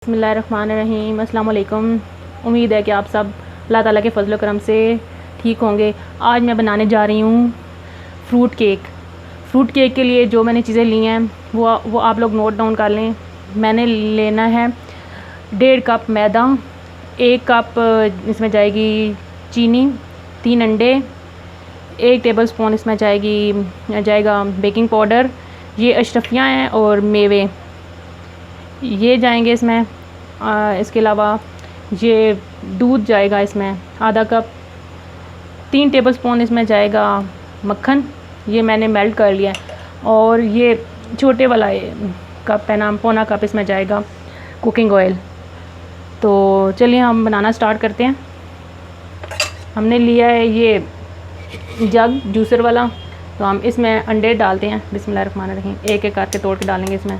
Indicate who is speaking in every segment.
Speaker 1: बिस्मिल्लाहिर्रहमानिर्रहीम। अस्सलाम वालेकुम। उम्मीद है कि आप सब अल्लाह ताला के फजल करम से ठीक होंगे। आज मैं बनाने जा रही हूँ फ्रूट केक। फ्रूट केक के लिए जो मैंने चीज़ें ली हैं वो आप लोग नोट डाउन कर लें। मैंने लेना है 1.5 कप मैदा, 1 कप इसमें जाएगी चीनी, 3 अंडे, 1 टेबलस्पून इसमें जाएगा बेकिंग पाउडर। ये अशरफियाँ हैं और मेवे ये जाएंगे इसमें। इसके अलावा ये दूध जाएगा इसमें आधा कप, 3 टेबलस्पून इसमें जाएगा मक्खन, ये मैंने मेल्ट कर लिया है। और ये छोटे वाला कप है ना, पौना कप इसमें जाएगा कुकिंग ऑयल। तो चलिए हम बनाना स्टार्ट करते हैं। हमने लिया है ये जग जूसर वाला, तो हम इसमें अंडे डालते हैं। बिस्मिल्लाहिर्रहमानिर्रहीम। एक एक करके तोड़ के डालेंगे इसमें।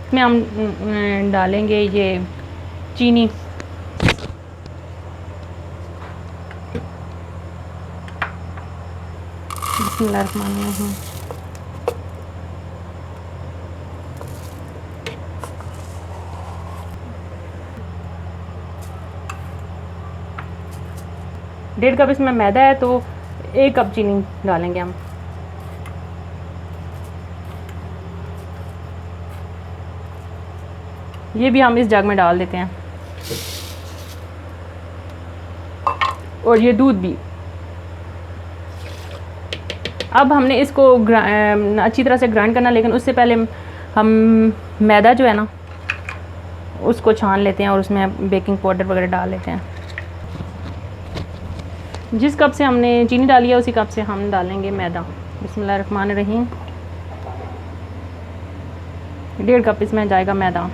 Speaker 1: इसमें हम डालेंगे ये चीनी, बिस्मिल्लाहिर्रहमानिर्रहीम। डेढ़ कप इसमें मैदा है तो 1 कप चीनी डालेंगे हम। ये भी हम इस जग में डाल देते हैं। और ये दूध भी। अब हमने इसको अच्छी तरह से ग्राइंड करना, लेकिन उससे पहले हम मैदा जो है ना उसको छान लेते हैं और उसमें बेकिंग पाउडर वगैरह डाल लेते हैं। जिस कप से हमने चीनी डाली है उसी कप से हम डालेंगे मैदा। बिस्मिल्लाहिर्रहमानिर्रहीम। 1.5 कप इसमें जाएगा मैदा।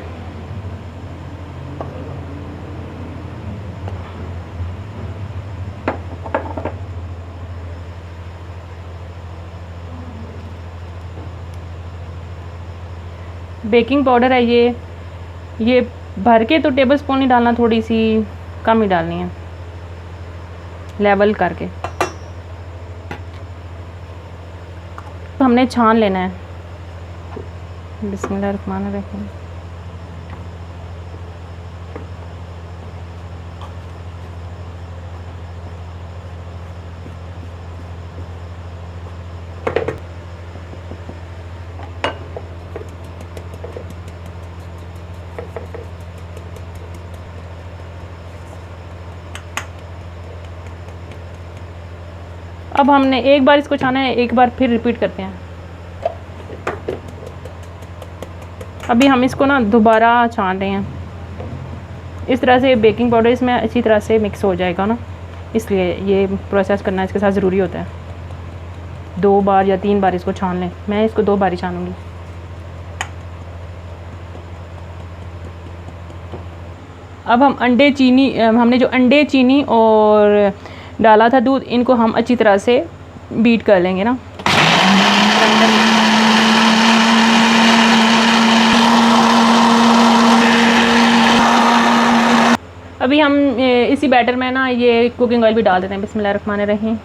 Speaker 1: बेकिंग पाउडर है ये भर के तो टेबल स्पून ही डालना, थोड़ी सी कम ही डालनी है लेवल करके। तो हमने छान लेना है। बिस्मिल्लाहिर्रहमानिर्रहीम। अब हमने एक बार इसको छाना है, एक बार फिर रिपीट करते हैं। अभी हम इसको ना दोबारा छान रहे हैं। इस तरह से बेकिंग पाउडर इसमें अच्छी तरह से मिक्स हो जाएगा ना, इसलिए ये प्रोसेस करना इसके साथ ज़रूरी होता है। 2 बार या 3 बार इसको छान लें। मैं इसको 2 बार ही छानूंगी। अब हम हमने जो अंडे, चीनी और डाला था दूध, इनको हम अच्छी तरह से बीट कर लेंगे ना। अभी हम इसी बैटर में ना ये कुकिंग ऑयल भी डाल देते हैं। बिस्मिल्लाहिर्रहमानिर्रहीम।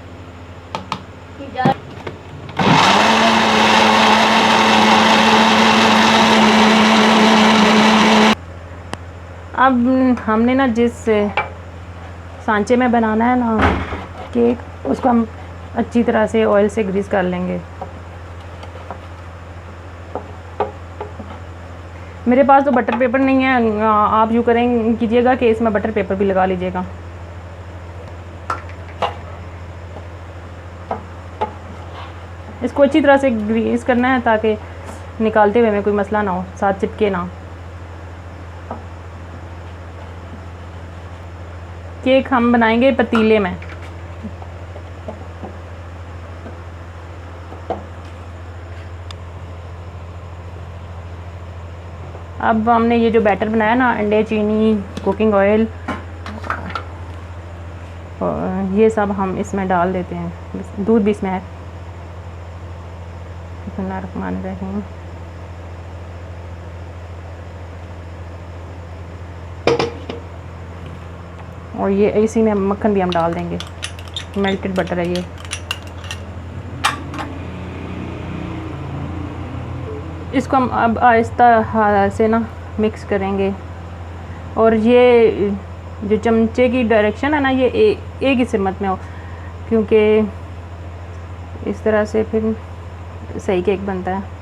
Speaker 1: अब हमने ना जिस सांचे में बनाना है ना केक, उसको हम अच्छी तरह से ऑयल से ग्रीस कर लेंगे। मेरे पास तो बटर पेपर नहीं है, आप यूँ कीजिएगा कि इसमें बटर पेपर भी लगा लीजिएगा। इसको अच्छी तरह से ग्रीस करना है ताकि निकालते हुए में कोई मसला ना हो, साथ चिपके ना। केक हम बनाएंगे पतीले में। अब हमने ये जो बैटर बनाया ना, अंडे, चीनी, कुकिंग ऑयल, ये सब हम इसमें डाल देते हैं। दूध भी इसमें है। बिस्मिल्लाहिर्रहमानिर्रहीम। और ये इसी में मक्खन भी हम डाल देंगे, मेल्टेड बटर है ये। इसको हम अब आहिस्ता से ना मिक्स करेंगे। और ये जो चमचे की डायरेक्शन है ना, ये एक ही सिमत में हो, क्योंकि इस तरह से फिर सही केक बनता है।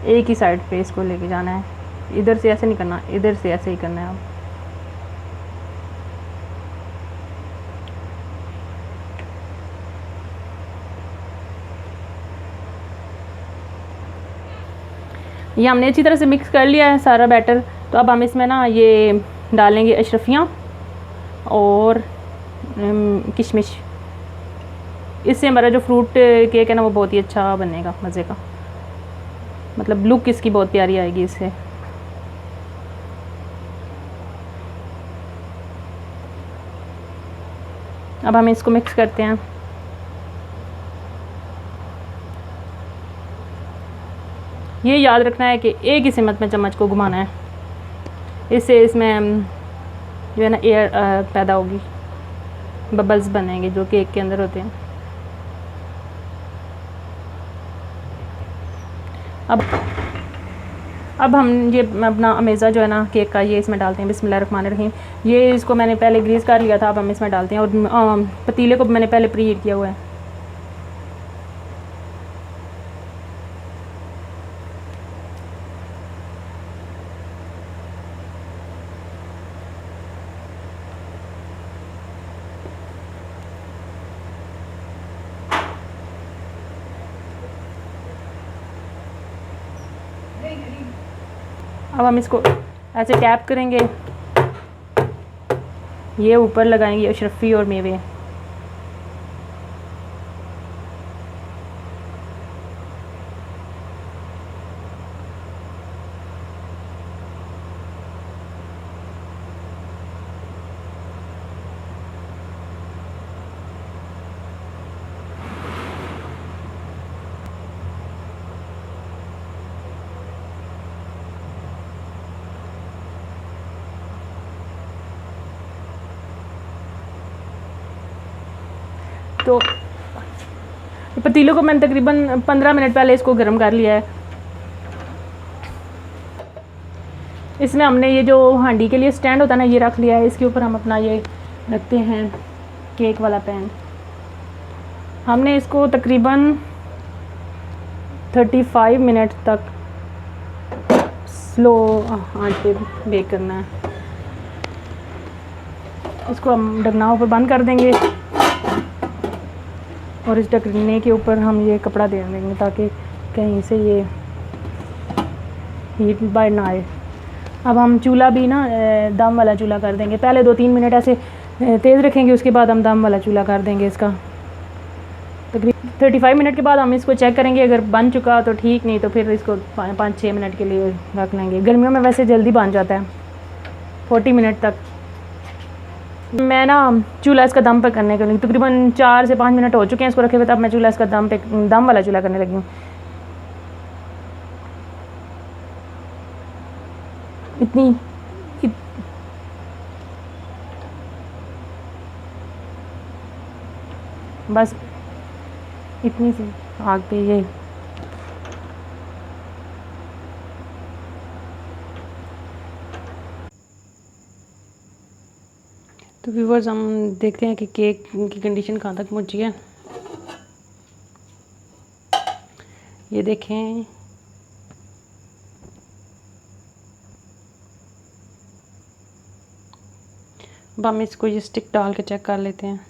Speaker 1: एक ही साइड पे इसको लेके जाना है, इधर से ऐसे नहीं करना, इधर से ऐसे ही करना है। अब ये हमने अच्छी तरह से मिक्स कर लिया है सारा बैटर। तो अब हम इसमें ना ये डालेंगे अशरफियाँ और किशमिश। इससे हमारा जो फ्रूट केक है ना वो बहुत ही अच्छा बनेगा, मज़े का, मतलब लुक इसकी बहुत प्यारी आएगी इससे। अब हम इसको मिक्स करते हैं। ये याद रखना है कि एक ही सिमत में चम्मच को घुमाना है, इससे इसमें जो है ना एयर पैदा होगी, बबल्स बनेंगे जो केक के अंदर होते हैं। अब हम ये अपना अमेज़ा जो है ना केक का, ये इसमें डालते हैं। बिस्मिल्लाहिर्रहमानिर्रहीम। ये इसको मैंने पहले ग्रीस कर लिया था, अब हम इसमें डालते हैं। और पतीले को मैंने पहले प्री हीट किया हुआ है। अब हम इसको ऐसे टैप करेंगे, ये ऊपर लगाएंगे अशरफी और मेवे। तो पतीले को मैंने तकरीबन 15 मिनट पहले इसको गर्म कर लिया है। इसमें हमने ये जो हांडी के लिए स्टैंड होता है ना, ये रख लिया है। इसके ऊपर हम अपना ये रखते हैं केक वाला पैन। हमने इसको तकरीबन 35 मिनट तक स्लो आंच पे बेक करना है। इसको हम ढकना ऊपर बंद कर देंगे और इस ढकने के ऊपर हम ये कपड़ा दे देंगे ताकि कहीं से ये हीट बाहर ना आए। अब हम चूल्हा भी ना दम वाला चूल्हा कर देंगे। पहले 2-3 मिनट ऐसे तेज़ रखेंगे, उसके बाद हम दम वाला चूल्हा कर देंगे इसका। तकरीबन 35 मिनट के बाद हम इसको चेक करेंगे, अगर बन चुका तो ठीक, नहीं तो फिर इसको 5-6 मिनट के लिए रख लेंगे। गर्मियों में वैसे जल्दी बन जाता है, 40 मिनट तक। मैं ना चूल्हा इसका दम पे करने के लिए तकरीबन 4 से 5 मिनट हो चुके हैं इसको रखे हुए, तब मैं चूल्हा इसका दम वाला चूल्हा करने लगी हूँ। बस इतनी सी आग पे ये तो व्यूअर्स, हम देखते हैं कि केक की कंडीशन कहाँ तक पहुँची है। ये देखें, अब हम इसको ये स्टिक डाल के चेक कर लेते हैं।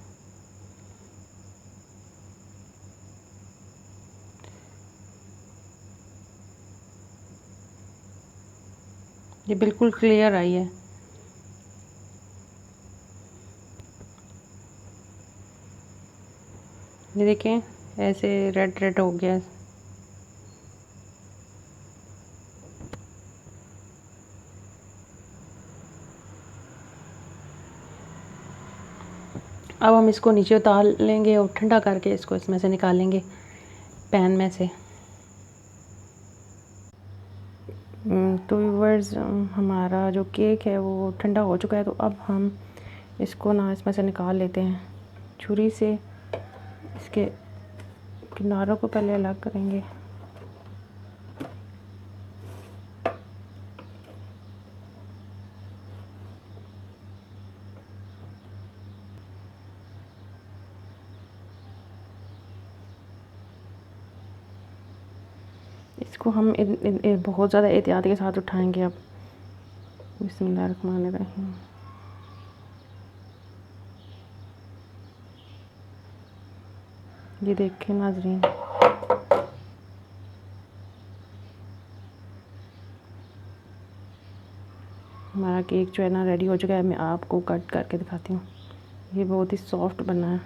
Speaker 1: ये बिल्कुल क्लियर आई है। ये देखें, ऐसे रेड रेड हो गया। अब हम इसको नीचे उतार लेंगे और ठंडा करके इसको इसमें से निकालेंगे पैन में से। व्यूअर्स, हमारा जो केक है वो ठंडा हो चुका है, तो अब हम इसको ना इसमें से निकाल लेते हैं छुरी से। इसके किनारों को पहले अलग करेंगे। इसको हम बहुत ज़्यादा एहतियात के साथ उठाएंगे। अब बिस्मिल्लाहिर्रहमानिर्रहीम। ये देखें नाज़रीन, हमारा केक जो है ना रेडी हो चुका है। मैं आपको कट करके दिखाती हूँ। ये बहुत ही सॉफ्ट बना है।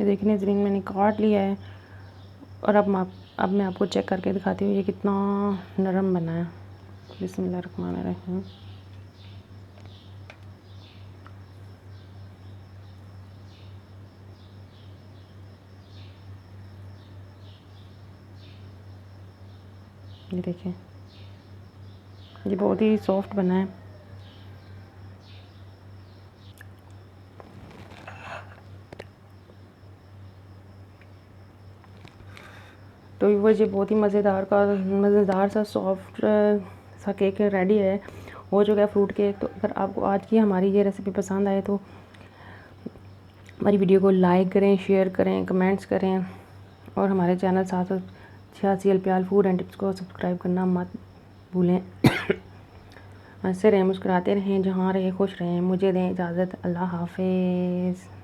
Speaker 1: ये देखिए नाज़रीन, मैंने काट लिया है और अब मैं आपको चेक करके दिखाती हूँ ये कितना नरम बना है। बिस्मिल्लाहिर्रहमानिर्रहीम। ये देखिए, ये बहुत ही सॉफ्ट बना है। तो वो ये बहुत ही मज़ेदार सा सॉफ्ट सा केक रेडी है, हो चुका है फ्रूट केक। तो अगर आपको आज की हमारी ये रेसिपी पसंद आए तो हमारी वीडियो को लाइक करें, शेयर करें, कमेंट्स करें और हमारे चैनल 786 अल्पियाल फूड एंड टिप्स को सब्सक्राइब करना मत भूलें। हंसते रहें, मुस्कुराते रहें, जहाँ रहें खुश रहें। मुझे दें इजाज़त। अल्लाह हाफिज़।